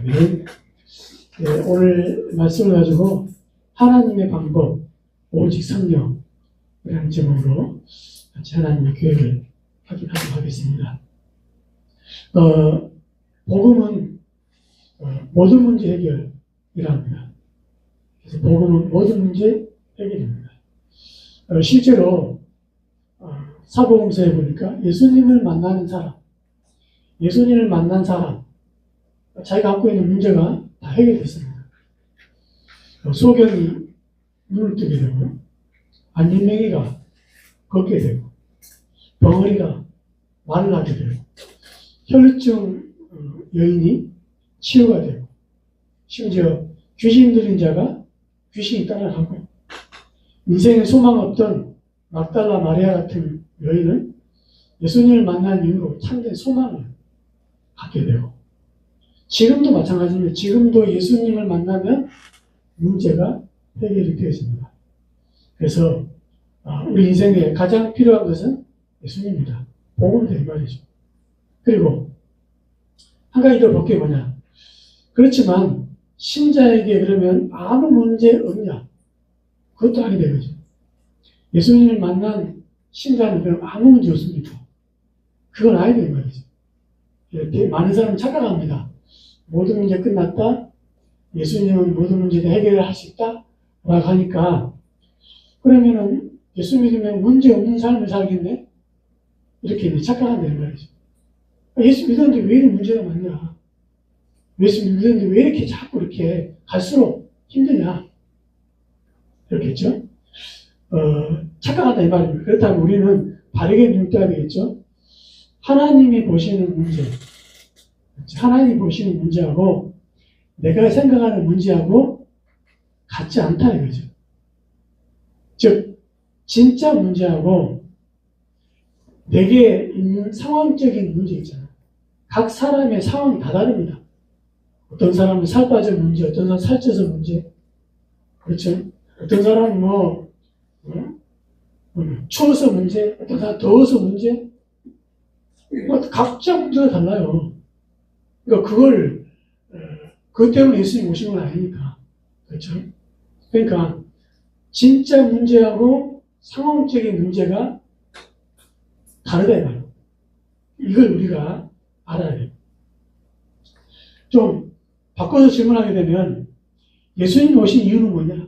네. 네, 오늘 말씀을 가지고 하나님의 방법, 오직 성령이라는 제목으로 같이 하나님의 교회를 확인하도록 하겠습니다. 복음은 모든 문제 해결이랍니다. 그래서 복음은 모든 문제 해결입니다. 실제로 사복음서에 보니까 예수님을 만난 사람, 자기가 갖고 있는 문제가 다 해결됐습니다. 소경이 눈을 뜨게 되고, 안진뱅이가 걷게 되고, 벙어리가 말을 하게 되고, 혈루증 여인이 치유가 되고, 심지어 귀신 들린 자가 귀신이 따라가고, 인생에 소망 없던 막달라 마리아 같은 여인은 예수님을 만난 이후로 참된 소망을 갖게 되고, 지금도 마찬가지입니다. 지금도 예수님을 만나면 문제가 해결이 되어집니다. 그래서 우리 인생에 가장 필요한 것은 예수님입니다. 복음이다 이 말이죠. 그리고 한 가지 더 볼 게 뭐냐. 그렇지만 신자에게 그러면 아무 문제 없냐? 그것도 아니다 이거죠. 예수님을 만난 신자는 그럼 아무 문제 없습니까? 그건 아니다 이 말이죠. 이렇게 많은 사람은 착각합니다. 모든 문제 끝났다. 예수님은 모든 문제를 해결할 수 있다. 라고 하니까 그러면은 예수 믿으면 문제 없는 삶을 살겠네? 이렇게 착각한다는 말이죠. 예수 믿었는데 왜 이렇게 문제가 많냐? 예수 믿었는데 왜 이렇게 자꾸 이렇게 갈수록 힘드냐? 이렇겠죠? 착각한다 이 말입니다. 그렇다면 우리는 바르게 눈 떠야 되겠죠? 하나님이 보시는 문제, 하나님이 보시는 문제하고 내가 생각하는 문제하고 같지 않다 이거죠. 즉 진짜 문제하고 내게 있는 상황적인 문제 있잖아요. 각 사람의 상황이 다 다릅니다. 어떤 사람은 살 빠진 문제, 어떤 사람은 살쪄서 문제, 그렇죠? 어떤 사람은 추워서 문제, 어떤 사람은 더워서 문제, 각자 문제가 달라요. 그러니까 그것 때문에 예수님 오신 건 아니니까. 그렇죠? 그러니까, 진짜 문제하고 상황적인 문제가 다르다, 이 말이에요. 이걸 우리가 알아야 돼요. 좀 바꿔서 질문하게 되면, 예수님이 오신 이유는 뭐냐?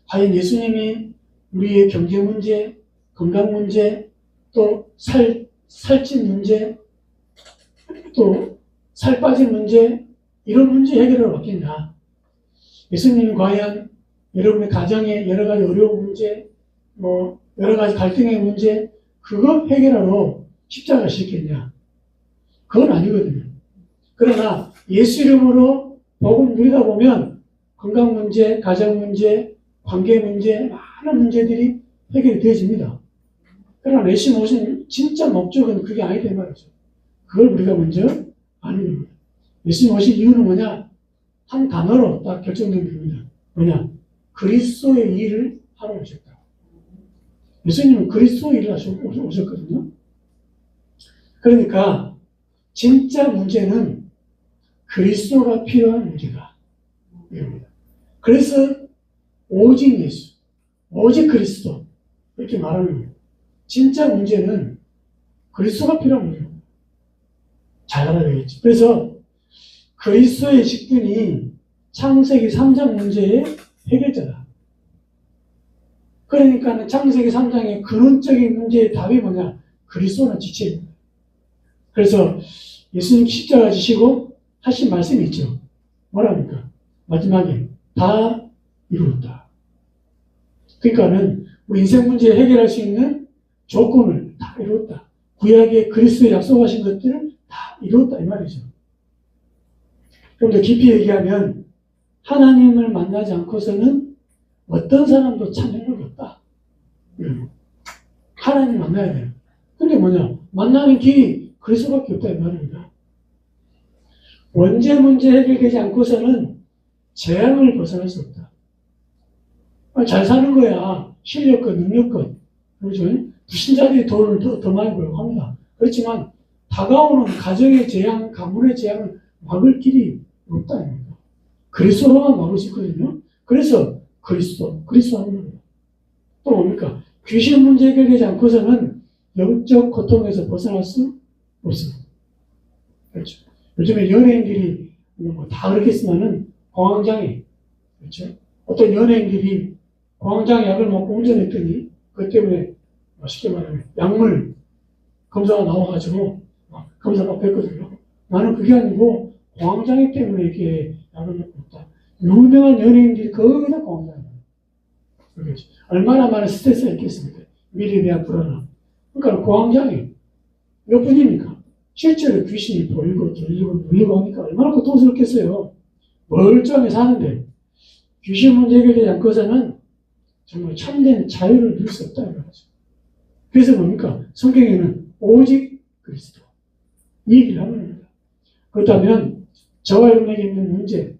과연 예수님이 우리의 경제 문제, 건강 문제, 또 살찐 문제, 또 살 빠진 문제, 이런 문제 해결을 받겠냐? 예수님이 과연 여러분의 가정의 여러 가지 어려운 문제, 여러 가지 갈등의 문제, 그거 해결하러 십자가 지셨겠냐? 그건 아니거든요. 그러나 예수 이름으로 복음 누리다 보면 건강 문제, 가정 문제, 관계 문제, 많은 문제들이 해결이 되어집니다. 그러나 예수 오신 진짜 목적은 그게 아니다 이 말이죠. 그걸 우리가 먼저 아는 겁니다. 예수님 오신 이유는 뭐냐? 한 단어로 딱 결정된 겁니다. 뭐냐? 그리스도의 일을 하러 오셨다. 예수님은 그리스도의 일을 하시고 오셨거든요. 그러니까 진짜 문제는 그리스도가 필요한 문제다. 이겁니다. 그래서 오직 예수, 오직 그리스도 이렇게 말하는 거예요. 진짜 문제는 그리스도가 필요한 문제입니다. 잘 알아야 되겠지. 그래서 그리스도의 직분이 창세기 3장 문제의 해결자다. 그러니까 창세기 3장의 근원적인 문제의 답이 뭐냐? 그리스도는 지체입니다. 그래서 예수님 십자가 지시고 하신 말씀이 있죠. 뭐랍니까? 마지막에 다 이루었다. 그러니까는 우리 인생 문제 해결할 수 있는 조건을 다 이루었다. 구약의 그리스도에 약속하신 것들을 다 이루었다 이 말이죠. 좀 더 깊이 얘기하면 하나님을 만나지 않고서는 어떤 사람도 참 행복이 없다. 하나님 만나야 돼요. 근데 뭐냐? 만나는 길이 그리스도밖에 없다 이 말입니다. 원죄 문제 해결되지 않고서는 재앙을 벗어날 수 없다. 잘 사는 거야. 실력껏, 능력껏. 그렇죠? 불신자들이 돈을 더 많이 벌고 합니다. 그렇지만 다가오는 가정의 재앙, 가문의 재앙은 막을 길이 없다. 그리스도로만 막을 수 있거든요. 그래서 그리스도 하는 거예요. 또 뭡니까? 귀신 문제 해결되지 않고서는 영적 고통에서 벗어날 수 없습니다. 그렇죠. 요즘에 연예인들이 다 그렇겠지만은 공황장애, 그렇죠. 어떤 연예인들이 공황장애 약을 먹고 운전했더니 그것 때문에 쉽게 말하면 약물 검사가 나와가지고 검사가 뺐거든요. 나는 그게 아니고 공황장애 때문에 이렇게 약을 먹고 있다. 유명한 연예인들이 거의 다 공황장애. 그렇죠. 얼마나 많은 스트레스가 있겠습니까? 미래에 대한 불안함. 그러니까 공황장애 몇 분입니까? 실제로 귀신이 보이고 들리고 물리고 하니까 얼마나 고통스럽겠어요. 멀쩡하게 사는데 귀신 문제 해결되지 않고서는 정말 참된 자유를 누릴 수 없다는 거죠. 그래서 뭡니까? 성경에는 오직 그리스도 이 얘기를 하는 겁니다. 그렇다면 저와 여러분에게 있는 문제,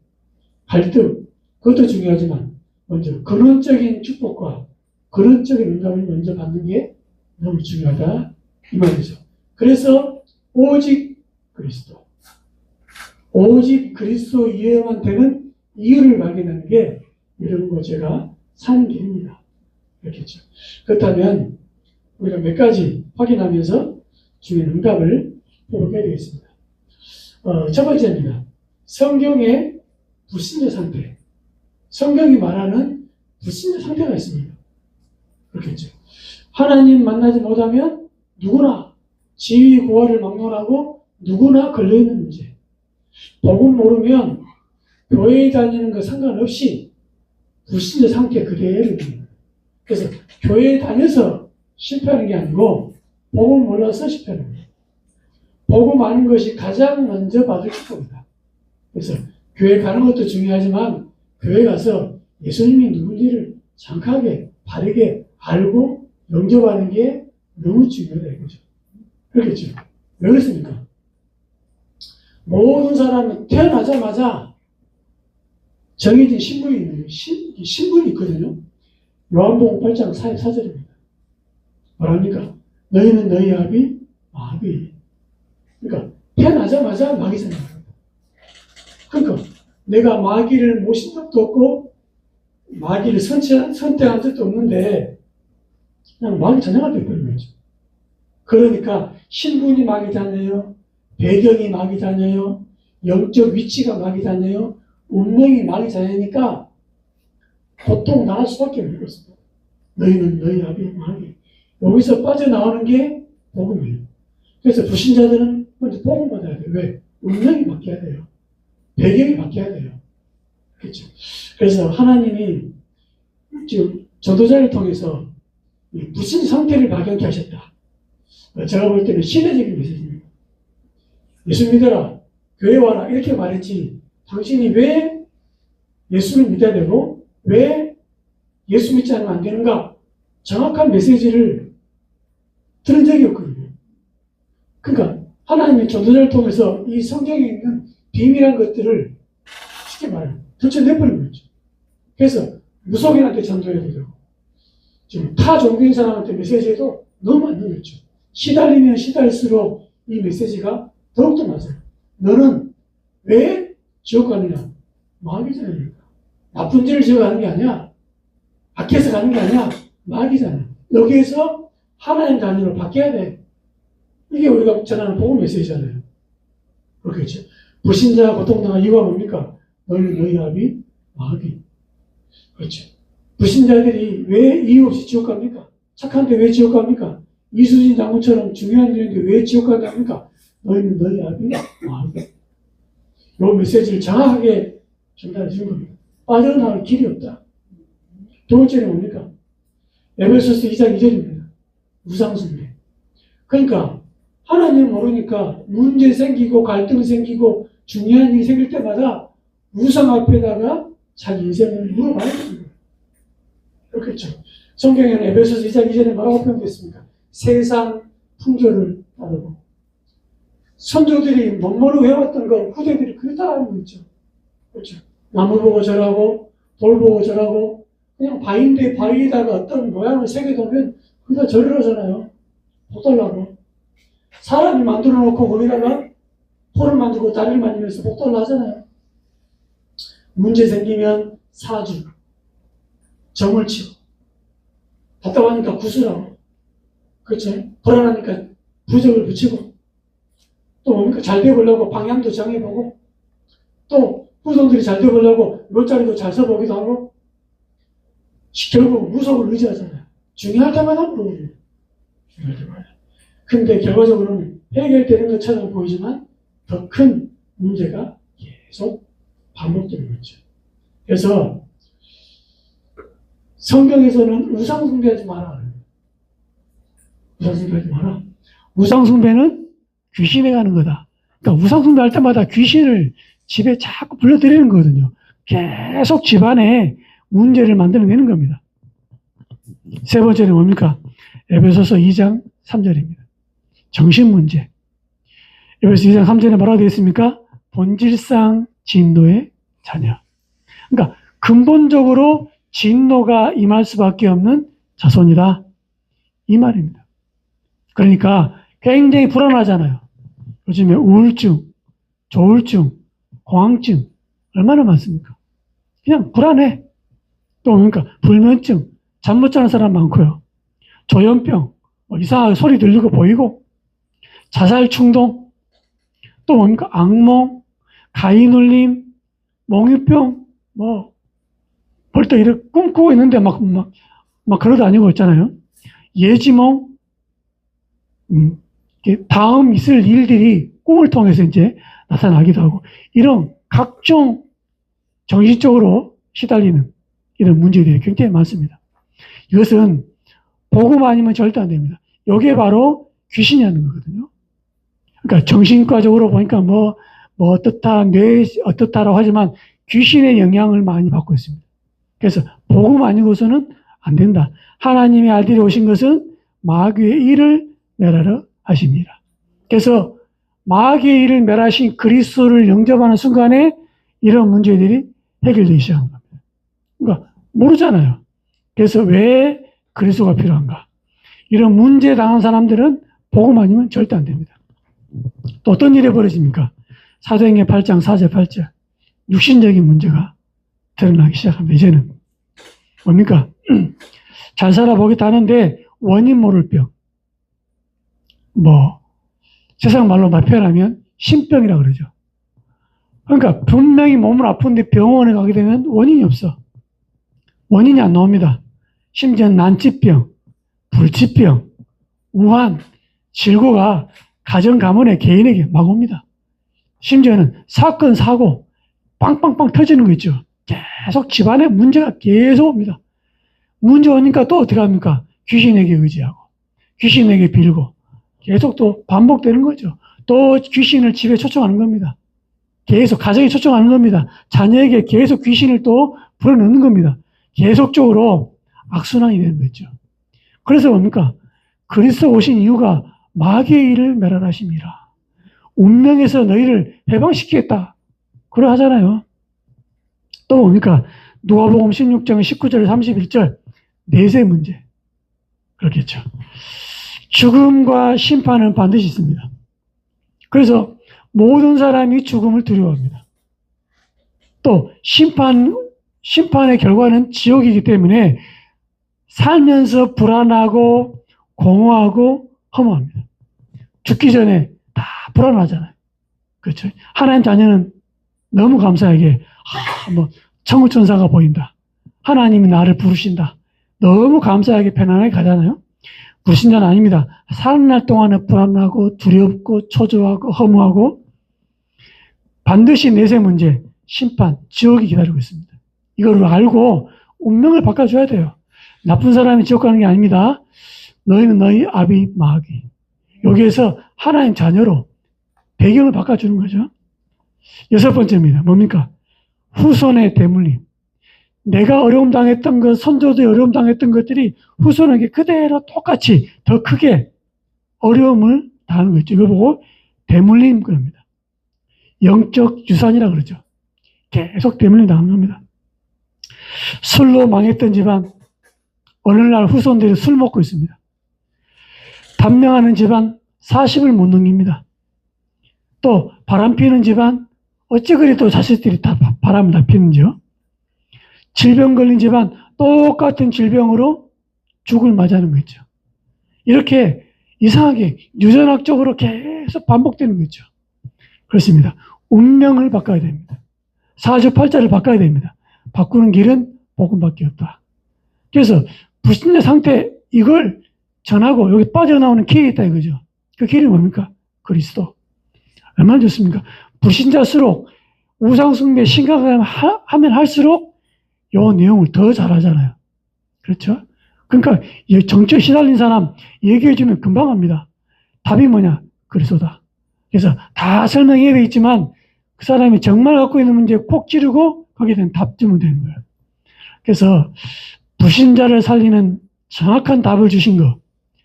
갈등, 그것도 중요하지만 먼저 근원적인 축복과 근원적인 응답을 먼저 받는 게 너무 중요하다 이 말이죠. 그래서 오직 그리스도, 오직 그리스도 이해만 되는 이유를 발견하는 게 여러분과 제가 사는 길입니다. 그렇겠죠. 그렇다면 우리가 몇 가지 확인하면서 주의 응답을 해보게 되겠습니다. 첫 번째입니다. 성경의 불신자 상태. 성경이 말하는 불신자 상태가 있습니다. 그렇겠죠. 하나님 만나지 못하면 누구나 지위 고하를 막론하고 누구나 걸려있는 문제. 복음 모르면 교회에 다니는 거 상관없이 불신자 상태 그대로입니다. 그래서 교회에 다녀서 실패하는 게 아니고 복음 몰라서 실패하는 거예요. 복음 아는 것이 가장 먼저 받을 축복이다. 그래서 교회 가는 것도 중요하지만 교회 가서 예수님이 누군지를 정확하게 바르게 알고 영접하는 게 너무 중요하다 이거죠. 그렇겠죠. 왜 그렇습니까? 모든 사람은 태어나자마자 정해진 신분이 있는 신분이 있거든요. 요한복음 8장 44절입니다. 뭐랍니까? 너희는 너희 아비 마귀. 그러니까 태어나자마자 마귀잖아요. 그러니까 내가 마귀를 모신 적도 없고 마귀를 선택한 적도 없는데 그냥 마귀 전향을 돼버린 거죠. 그러니까 신분이 마귀잖아요. 배경이 마귀잖아요. 영적 위치가 마귀잖아요. 운명이 마귀잖아니까 보통 나갈 수밖에 없는 것입니다. 너희는 너희 아비 마귀. 여기서 빠져나오는 게 복음이에요. 그래서 불신자들은 먼저 복음 받아야 돼요. 왜? 운명이 바뀌어야 돼요. 배경이 바뀌어야 돼요. 그렇죠. 그래서 하나님이 지금 전도자를 통해서 무슨 상태를 발견케 하셨다. 제가 볼 때는 시대적인 메시지입니다. 예수 믿어라. 교회 와라. 이렇게 말했지. 당신이 왜 예수를 믿어야 되고 왜 예수 믿지 않으면 안 되는가? 정확한 메시지를 들은 적이 없거든요. 그러니까 하나님의 전도자를 통해서 이 성경에 있는 비밀한 것들을 쉽게 말하면 들춰내버리는 거죠. 그래서 무속인한테 전도해야 되고 지금 타 종교인 사람한테 메시지해도 너무 안 되겠죠. 시달리면 시달릴수록 이 메시지가 더욱더 맞아요. 너는 왜 지옥 가느냐? 마귀잖아요. 나쁜 죄를 지어 가는 게 아니야. 악해서 가는 게 아니야. 마귀잖아요. 여기에서 하나님 단위로 바뀌어야 돼. 이게 우리가 전하는 복음 메시지잖아요. 그렇겠죠. 불신자 고통당한 이유가 뭡니까? 너희는 너희 아비 마귀. 그렇죠. 불신자들이 왜 이유 없이 지옥 갑니까? 착한데 왜 지옥 갑니까? 이수진 장군처럼 중요한 일인데 왜 지옥 갑니까? 너희는 너희 아비 마귀. 이 메시지를 정확하게 전달해 준 겁니다. 빠져나갈 길이 없다. 두 번째는 뭡니까? 에베소서 2장 2절입니다. 우상숭배. 그러니까 하나님 모르니까 문제 생기고 갈등 생기고 중요한 일이 생길 때마다 우상 앞에다가 자기 인생을 물어봐야 됩니다. 그렇겠죠. 성경에는 에베소서 2장 2절에 뭐라고 표현됐습니까? 세상 풍조를 따르고 선조들이 못 모르고 해왔던 거 후대들이 그렇다 알고 있죠. 그렇죠. 나무 보고 절하고 돌 보고 절하고 그냥 바위인데 바위에다가 어떤 모양을 새겨두면 그다 절을 하잖아요. 못 달라고. 사람이 만들어 놓고 거기다가 코를 만지고 다리를 만지면서 복도를 하잖아요. 문제 생기면 사주, 점을 치고, 답답하니까 구슬하고, 그렇죠? 불안하니까 부적을 붙이고, 또 뭡니까? 잘 되보려고 방향도 정해보고, 또 후손들이 잘 되보려고 롯자리도 잘 써보기도 하고, 결국 무속을 의지하잖아요. 중요할 때마다 물어보죠. 중요할 때마다. 근데 결과적으로는 해결되는 것처럼 보이지만 더 큰 문제가 계속 반복되는 거죠. 그래서 성경에서는 우상숭배하지 마라. 우상숭배하지 마라. 우상숭배는 귀신에 가는 거다. 그러니까 우상숭배할 때마다 귀신을 집에 자꾸 불러들이는 거거든요. 계속 집안에 문제를 만들어내는 겁니다. 세 번째는 뭡니까? 에베소서 2장 3절입니다. 정신문제. 에베소서 2장 3절에 뭐라고 되어 있습니까? 본질상 진노의 자녀. 그러니까 근본적으로 진노가 임할 수밖에 없는 자손이다. 이 말입니다. 그러니까 굉장히 불안하잖아요. 요즘에 우울증, 조울증, 공황증 얼마나 많습니까? 그냥 불안해. 또 뭡니까? 불면증, 잠 못 자는 사람 많고요. 조현병, 이상하게 소리 들리고 보이고, 자살 충동, 또 뭡니까? 악몽, 가위눌림, 몽유병, 벌떡 이렇게 꿈꾸고 있는데 막 걸어다니고 있잖아요. 예지몽, 다음 있을 일들이 꿈을 통해서 이제 나타나기도 하고, 이런 각종 정신적으로 시달리는 이런 문제들이 굉장히 많습니다. 이것은 복음 아니면 절대 안 됩니다. 이게 바로 귀신이 하는 거거든요. 그러니까 정신과적으로 보니까 어떻다, 뇌 어떻다라고 하지만 귀신의 영향을 많이 받고 있습니다. 그래서 복음 아니고서는 안 된다. 하나님의 아들이 오신 것은 마귀의 일을 멸하러 하십니다. 그래서 마귀의 일을 멸하신 그리스도를 영접하는 순간에 이런 문제들이 해결되기 시작합니다. 그러니까 모르잖아요. 그래서 왜 그리스도가 필요한가? 이런 문제 당한 사람들은 복음 아니면 절대 안 됩니다. 또 어떤 일이 벌어집니까? 사도행전 8장 4절 8절 육신적인 문제가 드러나기 시작합니다. 이제는 뭡니까? 잘 살아보겠다 하는데 원인 모를 병, 세상 말로 표현하면 신병이라고 그러죠. 그러니까 분명히 몸은 아픈데 병원에 가게 되면 원인이 없어. 원인이 안 나옵니다. 심지어 난치병, 불치병, 우한, 질고가 가정 가문에 개인에게 막 옵니다. 심지어는 사건, 사고 빵빵빵 터지는 거 있죠. 계속 집안에 문제가 계속 옵니다. 문제 오니까 또 어떻게 합니까? 귀신에게 의지하고 귀신에게 빌고 계속 또 반복되는 거죠. 또 귀신을 집에 초청하는 겁니다. 계속 가정에 초청하는 겁니다. 자녀에게 계속 귀신을 또 불어넣는 겁니다. 계속적으로 악순환이 되는 거죠. 그래서 뭡니까? 그리스도 오신 이유가 마귀의 일을 멸하라 하심이라. 운명에서 너희를 해방시키겠다. 그래 하잖아요. 또 뭡니까? 누가복음 16장 19절 31절 내세 문제. 그렇겠죠. 죽음과 심판은 반드시 있습니다. 그래서 모든 사람이 죽음을 두려워합니다. 또 심판의 결과는 지옥이기 때문에 살면서 불안하고 공허하고 허무합니다. 죽기 전에 다 불안하잖아요. 그렇죠. 하나님 자녀는 너무 감사하게 천국 천사가 보인다. 하나님이 나를 부르신다. 너무 감사하게 편안하게 가잖아요. 불신자는 아닙니다. 사는 날 동안은 불안하고 두렵고 초조하고 허무하고 반드시 내세 문제, 심판, 지옥이 기다리고 있습니다. 이걸 알고 운명을 바꿔줘야 돼요. 나쁜 사람이 지옥 가는 게 아닙니다. 너희는 너희 아비 마귀. 여기에서 하나님 자녀로 배경을 바꿔주는 거죠. 여섯 번째입니다. 뭡니까? 후손의 대물림. 내가 어려움 당했던 것, 선조들이 어려움 당했던 것들이 후손에게 그대로 똑같이 더 크게 어려움을 당하는 거죠. 이걸 보고 대물림 그럽니다. 영적 유산이라고 그러죠. 계속 대물림 당하는 겁니다. 술로 망했던 집안, 어느 날 후손들이 술 먹고 있습니다. 단명하는 집안 40을 못 넘깁니다. 또 바람 피는 집안, 어찌 그리 또 자식들이 다 바람을 다 피는지요? 질병 걸린 집안, 똑같은 질병으로 죽을 맞이하는 거죠. 이렇게 이상하게 유전학적으로 계속 반복되는 거죠. 그렇습니다. 운명을 바꿔야 됩니다. 사주팔자를 바꿔야 됩니다. 바꾸는 길은 복음밖에 없다. 그래서 불신자 상태 이걸 전하고 여기 빠져나오는 길이 있다 이거죠. 그 길이 뭡니까? 그리스도. 얼마나 좋습니까? 불신자일수록 우상숭배 심각하면 하면 할수록 요 내용을 더 잘하잖아요. 그렇죠? 그러니까 정치에 시달린 사람 얘기해주면 금방 합니다. 답이 뭐냐? 그리스도다. 그래서 다 설명해야 되겠지만 그 사람이 정말 갖고 있는 문제에 콕 찌르고 거기에 대한 답 주면 되는 거예요. 그래서 불신자를 살리는 정확한 답을 주신 거,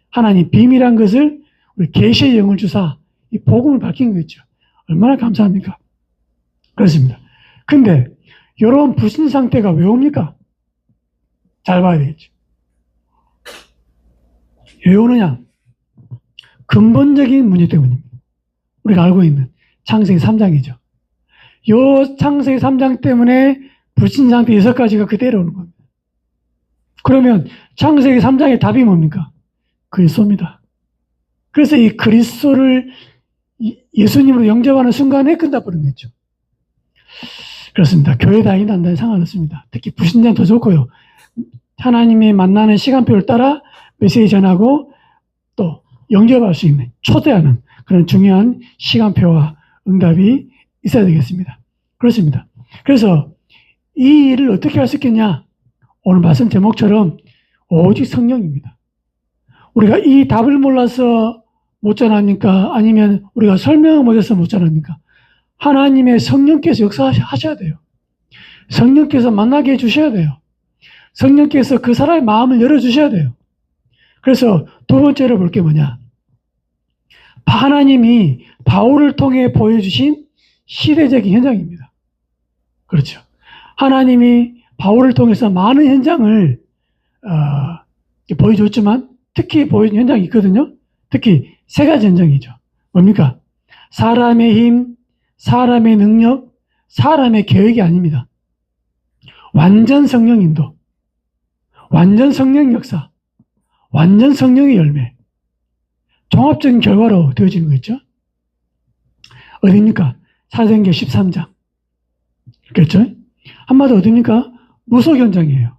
하나님 비밀한 것을 우리 계시의 영을 주사 이 복음을 밝힌 거겠죠. 얼마나 감사합니까? 그렇습니다. 근데 이런 불신 상태가 왜 옵니까? 잘 봐야 되겠죠. 왜 오느냐? 근본적인 문제 때문입니다. 우리가 알고 있는 창세기 3장이죠. 요 창세기 3장 때문에 불신 상태 6가지가 그대로 오는 겁니다. 그러면 창세기 3장의 답이 뭡니까? 그리스도입니다. 그래서 이 그리스도를 예수님으로 영접하는 순간에 끝나버린 거죠. 그렇습니다. 교회 다니든 안 다니든 상관없습니다. 특히 불신자는 더 좋고요. 하나님이 만나는 시간표를 따라 메시지 전하고 또 영접할 수 있는, 초대하는 그런 중요한 시간표와 응답이 있어야 되겠습니다. 그렇습니다. 그래서 이 일을 어떻게 할 수 있겠냐? 오늘 말씀 제목처럼 오직 성령입니다. 우리가 이 답을 몰라서 못 전합니까? 아니면 우리가 설명을 못해서 못 전합니까? 하나님의 성령께서 역사하셔야 돼요. 성령께서 만나게 해주셔야 돼요. 성령께서 그 사람의 마음을 열어주셔야 돼요. 그래서 두 번째로 볼 게 뭐냐? 하나님이 바울을 통해 보여주신 시대적인 현장입니다. 그렇죠. 하나님이 바울을 통해서 많은 현장을 보여줬지만 특히 보여준 현장이 있거든요. 특히 세 가지 현장이죠. 뭡니까? 사람의 힘, 사람의 능력, 사람의 계획이 아닙니다. 완전 성령 인도, 완전 성령 역사, 완전 성령의 열매, 종합적인 결과로 되어지는 거죠. 어디입니까? 사도행전 13장. 그렇죠? 한마디로 어디입니까? 무속 현장이에요.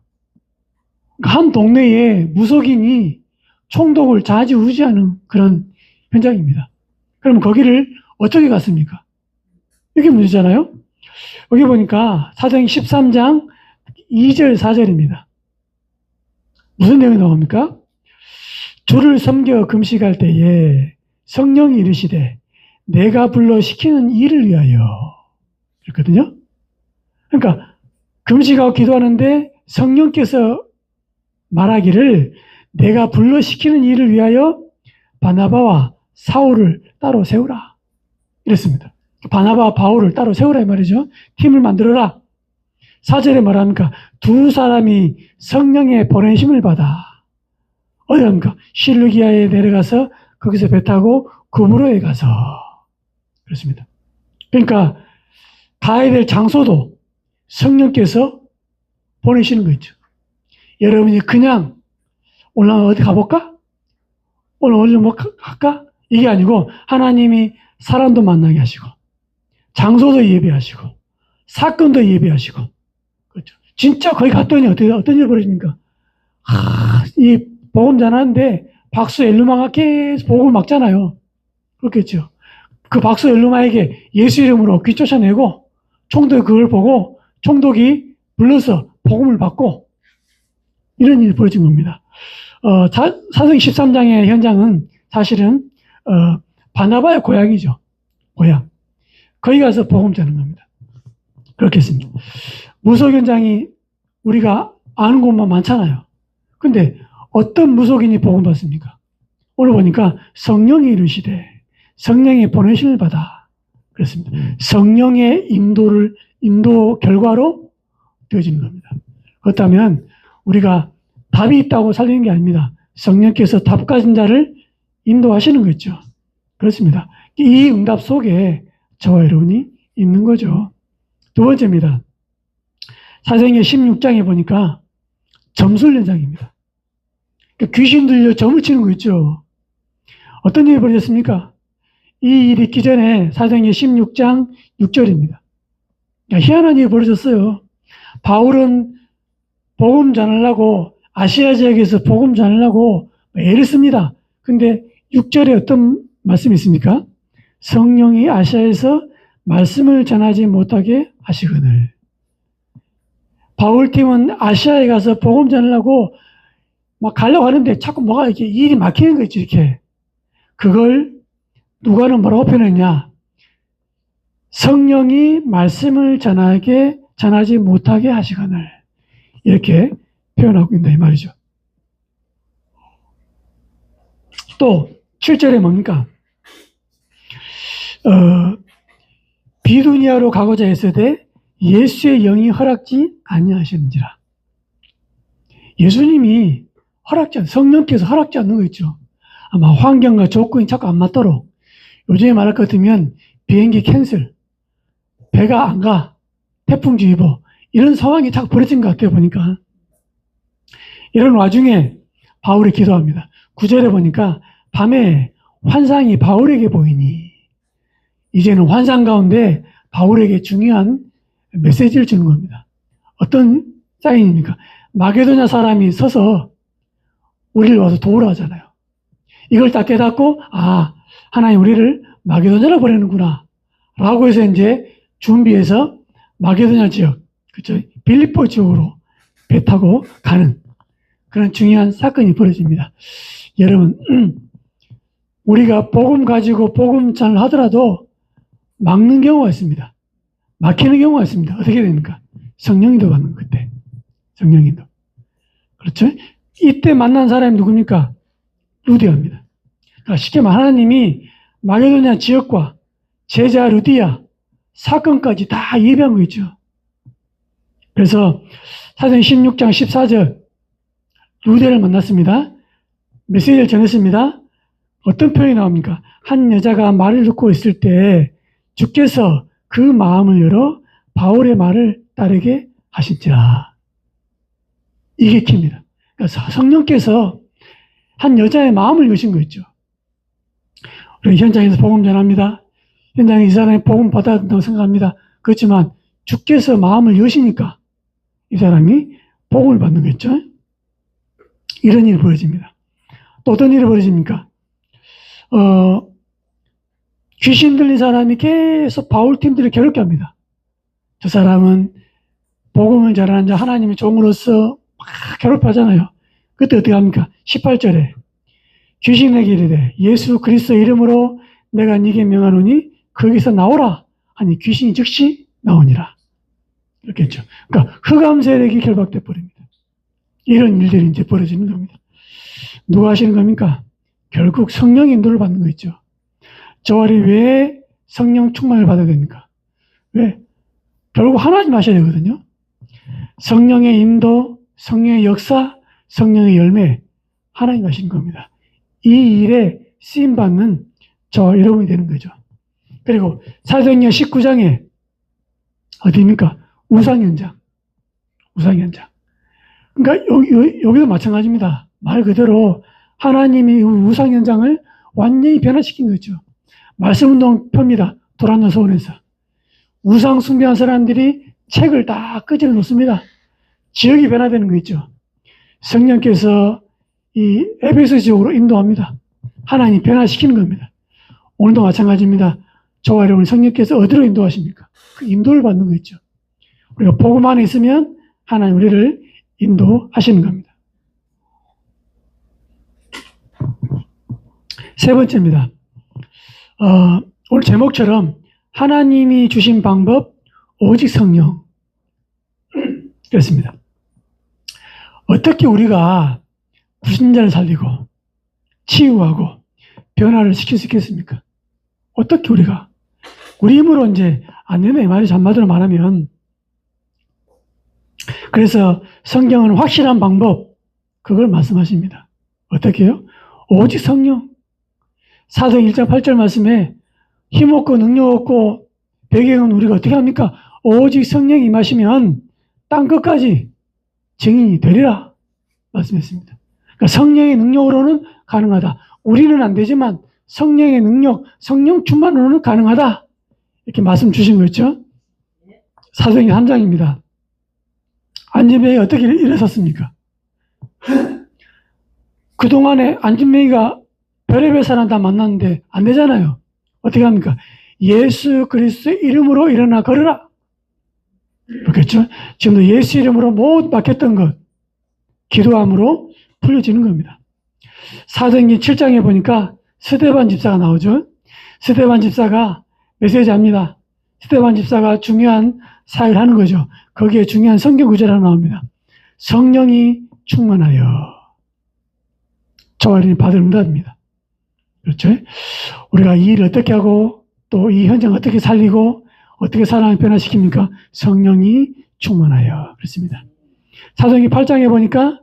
한 동네에 무속인이 총독을 좌지우지하는 그런 현장입니다. 그러면 거기를 어떻게 갔습니까? 이게 문제잖아요. 여기 보니까 사도행전 13장 2절 4절입니다. 무슨 내용이 나옵니까? 주를 섬겨 금식할 때에 성령이 이르시되 내가 불러 시키는 일을 위하여. 그랬거든요. 그러니까 금식하고 기도하는데 성령께서 말하기를 내가 불러 시키는 일을 위하여 바나바와 사울을 따로 세우라. 이랬습니다. 바나바와 바울을 따로 세우라 이 말이죠. 팀을 만들어라. 4절에 말합니까? 두 사람이 성령의 보내심을 받아. 어디 갑니까? 실루기아에 내려가서 거기서 배 타고 구브로에 가서. 그렇습니다. 그러니까 가야 될 장소도 성령께서 보내시는 거죠. 여러분이 그냥 오늘 어디 가볼까? 오늘 뭐 갈까? 이게 아니고 하나님이 사람도 만나게 하시고 장소도 예배하시고 사건도 예배하시고 그렇죠. 진짜 거기 갔더니 어떤 일이 벌어집니까? 이 복음 전하는데 박수 엘루마가 계속 복음을 막잖아요. 그렇겠죠. 그 박수 엘루마에게 예수 이름으로 귀 쫓아내고 총독이 그걸 보고 총독이 불러서 복음을 받고 이런 일이 벌어진 겁니다. 사도행 13장의 현장은 사실은 바나바의 고향이죠. 고향. 거기 가서 복음 전하는 겁니다. 그렇겠습니다. 무속 현장이 우리가 아는 곳만 많잖아요. 근데 어떤 무속인이 복음 받습니까? 오늘 보니까 성령이 이르시되 성령의 보내심을 받아. 그렇습니다. 성령의 인도 결과로 되어지는 겁니다. 그렇다면 우리가 답이 있다고 살리는 게 아닙니다. 성령께서 답 가진 자를 인도하시는 거죠. 그렇습니다. 이 응답 속에 저와 여러분이 있는 거죠. 두 번째입니다. 사도행전 16장에 보니까 점술연장입니다. 그러니까 귀신 들려 점을 치는 거 있죠. 어떤 일이 벌어졌습니까? 이 일이 있기 전에 사도행전 16장 6절입니다. 그러니까 희한한 일이 벌어졌어요. 바울은 복음 전하려고 아시아 지역에서 복음 전하려고 애를 씁니다. 근데 6절에 어떤 말씀이 있습니까? 성령이 아시아에서 말씀을 전하지 못하게 하시거늘. 바울팀은 아시아에 가서 복음 전하려고 막 가려고 하는데 자꾸 뭐가 이렇게 일이 막히는 거지, 이렇게. 그걸 누가는 뭐라고 표현했냐? 성령이 말씀을 전하지 못하게 하시거늘. 이렇게 표현하고 있다, 이 말이죠. 또, 7절에 뭡니까? 비두니아로 가고자 했으되 예수의 영이 허락지 아니하셨는지라. 예수님이 성령께서 허락지 않는 거 있죠. 아마 환경과 조건이 자꾸 안 맞도록, 요즘에 말할 것 같으면 비행기 캔슬, 배가 안 가, 태풍주의보, 이런 상황이 자꾸 벌어진 것 같아요, 보니까. 이런 와중에 바울이 기도합니다. 9절에 보니까 밤에 환상이 바울에게 보이니, 이제는 환상 가운데 바울에게 중요한 메시지를 주는 겁니다. 어떤 사인입니까? 마게도냐 사람이 서서 우리를 와서 도우라 하잖아요. 이걸 딱 깨닫고, 하나님 우리를 마게도냐로 보내는구나 라고 해서 이제 준비해서 마게도냐 지역, 그쵸? 빌립보 지역으로 배 타고 가는 그런 중요한 사건이 벌어집니다. 여러분, 우리가 복음 가지고 복음 전을 하더라도 막는 경우가 있습니다. 막히는 경우가 있습니다. 어떻게 됩니까? 성령인도 받는 거, 그때. 성령인도. 그렇죠? 이때 만난 사람이 누굽니까? 루디아입니다. 그러니까 쉽게 말하면 하나님이 마게도냐 지역과 제자 루디아 사건까지 다 예비한 거 있죠. 그래서 사도행전 16장 14절 루디아를 만났습니다. 메시지를 전했습니다. 어떤 표현이 나옵니까? 한 여자가 말을 듣고 있을 때 주께서 그 마음을 열어 바울의 말을 따르게 하신지라. 이게 킵니다. 그러니까 성령께서 한 여자의 마음을 여신 거 있죠. 우리 현장에서 복음 전합니다. 현장에 이 사람이 복음 받아야 된다고 생각합니다. 그렇지만 주께서 마음을 여시니까 이 사람이 복음을 받는 거겠죠. 이런 일이 벌어집니다. 또 어떤 일이 벌어집니까? 귀신 들린 사람이 계속 바울 팀들을 괴롭게 합니다. 저 사람은 복음을 전하는 자 하나님의 종으로서 막 괴롭혀하잖아요. 그때 어떻게 합니까? 18절에 귀신에게 이르되 예수 그리스도 이름으로 내가 네게 명하노니 거기서 나오라 하니 귀신이 즉시 나오니라. 이렇게 했죠. 그러니까 흑암 세력이 결박돼 버립니다. 이런 일들이 이제 벌어지는 겁니다. 누가 하시는 겁니까? 결국 성령 인도를 받는 거 있죠. 저와 왜 성령 충만을 받아야 됩니까? 왜? 결국 하나님 하셔야 되거든요. 성령의 인도, 성령의 역사, 성령의 열매, 하나님 하시는 겁니다. 이 일에 쓰임받는 저와 여러분이 되는 거죠. 그리고 사도행전 19장에 어디입니까? 우상현장. 우상현장. 그러니까 여기도 마찬가지입니다. 말 그대로 하나님이 우상현장을 완전히 변화시킨 거죠. 말씀운동 펴니다. 도란노 서원에서. 우상 숭배한 사람들이 책을 다 끄집어 놓습니다. 지역이 변화되는 거 있죠. 성령께서 이 에베소 지역으로 인도합니다. 하나님 변화시키는 겁니다. 오늘도 마찬가지입니다. 저와 여러분 성령께서 어디로 인도하십니까? 그 인도를 받는 거 있죠. 우리가 복음 안에 있으면 하나님 우리를 인도하시는 겁니다. 세 번째입니다. 오늘 제목처럼 하나님이 주신 방법 오직 성령 그렇습니다. 어떻게 우리가 불신자를 살리고 치유하고 변화를 시킬 수 있겠습니까? 어떻게 우리 힘으로 이제 안 되네 이 말이 한마디로 말하면. 그래서 성경은 확실한 방법 그걸 말씀하십니다. 어떻게 해요? 오직 성령. 사도행 1장 8절 말씀에 힘없고 능력 없고 배경은 우리가 어떻게 합니까? 오직 성령이 임하시면 땅 끝까지 증인이 되리라 말씀했습니다. 그러니까 성령의 능력으로는 가능하다. 우리는 안 되지만 성령의 능력, 성령 충만으로는 가능하다. 이렇게 말씀 주신 거였죠. 사도행전 3장입니다. 안진뱅이 어떻게 일어섰습니까? 그동안에 안진뱅이가 별의별 사람 다 만났는데 안 되잖아요. 어떻게 합니까? 예수 그리스도의 이름으로 일어나 걸으라. 그렇겠죠? 지금도 예수 이름으로 못 맡겼던 것, 기도함으로 풀려지는 겁니다. 사도행전 7장에 보니까 스데반 집사가 나오죠. 스데반 집사가 메시지 합니다. 스데반 집사가 중요한 사역을 하는 거죠. 거기에 중요한 성경 구절 하나 나옵니다. 성령이 충만하여. 저와 여러분이 받을 응답입니다. 그렇죠? 우리가 이 일을 어떻게 하고 또 이 현장을 어떻게 살리고 어떻게 사람을 변화시킵니까? 성령이 충만하여. 그렇습니다. 사도행전 8장에 보니까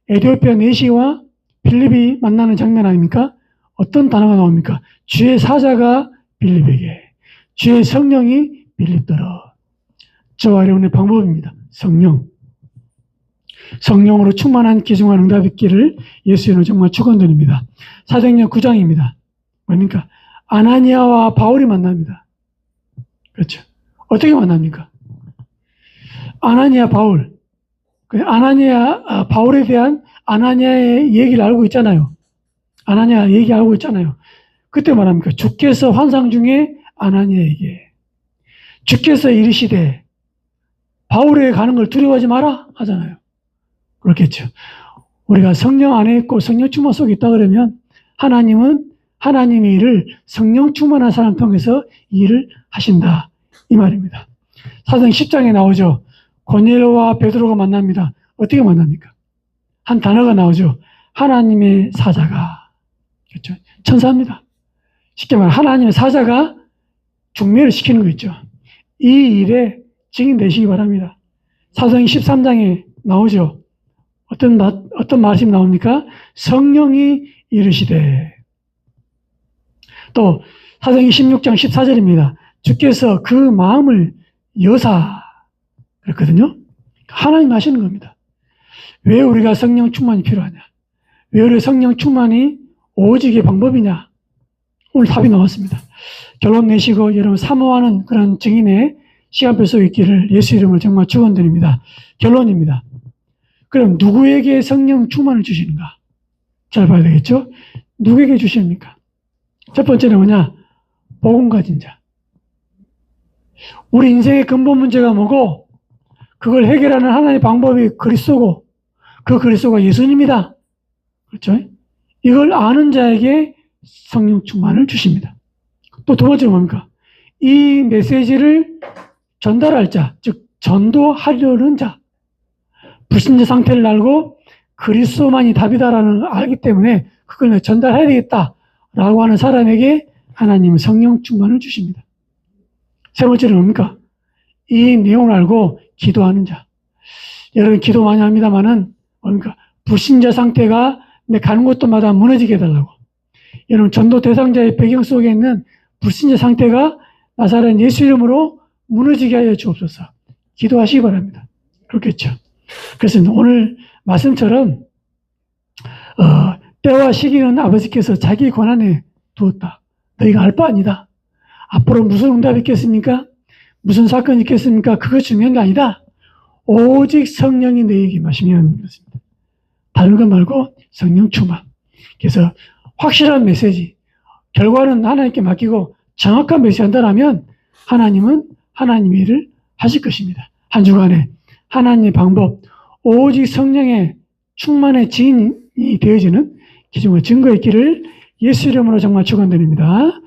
에티오피아 내시와 빌립이 만나는 장면 아닙니까? 어떤 단어가 나옵니까? 주의 사자가 빌립에게, 주의 성령이 빌립더러. 저와 여러분의 방법입니다. 성령. 성령으로 충만한 기중한 응답 있기를 예수님은 정말 축원드립니다. 사도행전 9장입니다. 뭡니까? 아나니아와 바울이 만납니다. 그렇죠. 어떻게 만납니까? 아나니아 바울. 아나니아 바울에 대한 아나니아의 얘기를 알고 있잖아요. 아나니아 얘기 알고 있잖아요. 그때 말합니까? 주께서 환상 중에 아나니아에게 주께서 이르시되 바울에게 가는 걸 두려워하지 마라 하잖아요. 그렇겠죠. 우리가 성령 안에 있고 성령 충만 속에 있다 그러면 하나님은 하나님의 일을 성령 충만한 사람 통해서 일을 하신다. 이 말입니다. 사도행 10장에 나오죠. 고넬료와 베드로가 만납니다. 어떻게 만납니까? 한 단어가 나오죠. 하나님의 사자가. 그렇죠? 천사입니다. 쉽게 말하면 하나님의 사자가 중매를 시키는 거 있죠. 이 일에 증인 되시기 바랍니다. 사도행 13장에 나오죠. 어떤 말씀이 나옵니까? 성령이 이르시되. 또 사도행 16장 14절입니다. 주께서 그 마음을 여사. 그랬거든요. 하나님 하시는 겁니다. 왜 우리가 성령 충만이 필요하냐? 왜 우리 성령 충만이 오직의 방법이냐? 오늘 답이 나왔습니다. 결론 내시고 여러분 사모하는 그런 증인의 시간표 속에 있기를 예수 이름으로 정말 축원드립니다. 결론입니다. 그럼 누구에게 성령 충만을 주시는가? 잘 봐야 되겠죠? 누구에게 주십니까? 첫 번째는 뭐냐? 복음 가진 자. 우리 인생의 근본 문제가 뭐고 그걸 해결하는 하나님의 방법이 그리스도고 그 그리스도가 예수님이다. 그렇죠? 이걸 아는 자에게 성령 충만을 주십니다. 또 두 번째는 뭡니까? 이 메시지를 전달할 자, 즉 전도하려는 자. 불신자 상태를 알고 그리스도만이 답이다라는 걸 알기 때문에 그걸 전달해야 되겠다라고 하는 사람에게 하나님은 성령 충만을 주십니다. 세 번째는 뭡니까? 이 내용을 알고 기도하는 자. 여러분 기도 많이 합니다만은 뭡니까? 불신자 상태가 내 가는 곳마다 무너지게 해달라고. 여러분 전도 대상자의 배경 속에 있는 불신자 상태가 나사렛 예수 이름으로 무너지게 하여 주옵소서. 기도하시기 바랍니다. 그렇겠죠. 그래서 오늘 말씀처럼 때와 시기는 아버지께서 자기 권한에 두었다. 너희가 알 바 아니다. 앞으로 무슨 응답이 있겠습니까? 무슨 사건이 있겠습니까? 그거 중요한 게 아니다. 오직 성령이 너희에게 임하시면 그렇습니다. 다른 것 말고 성령 충만. 그래서 확실한 메시지, 결과는 하나님께 맡기고 정확한 메시지 한다면 하나님은 하나님의 일을 하실 것입니다. 한 주간에 하나님의 방법, 오직 성령의 충만의 증인이 되어지는 기중의 증거의 길을 예수 이름으로 정말 축원드립니다.